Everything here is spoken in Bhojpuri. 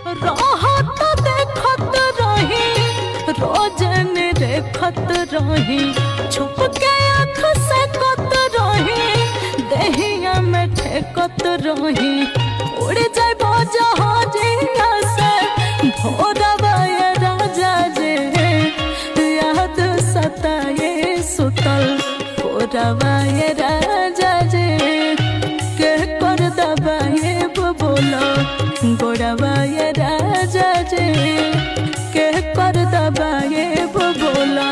राहत देखत रही रोजन देखत रही छुप के आँख से कत रही देहिया में ठेकत रही उड़ जाए जहाजिया से भोरवा ये राजा जे याद सताए सुतल भोरवा ये राजा जे के कर दबाए बोलो गोरवा ये राजा जे के कर दबाए बोला।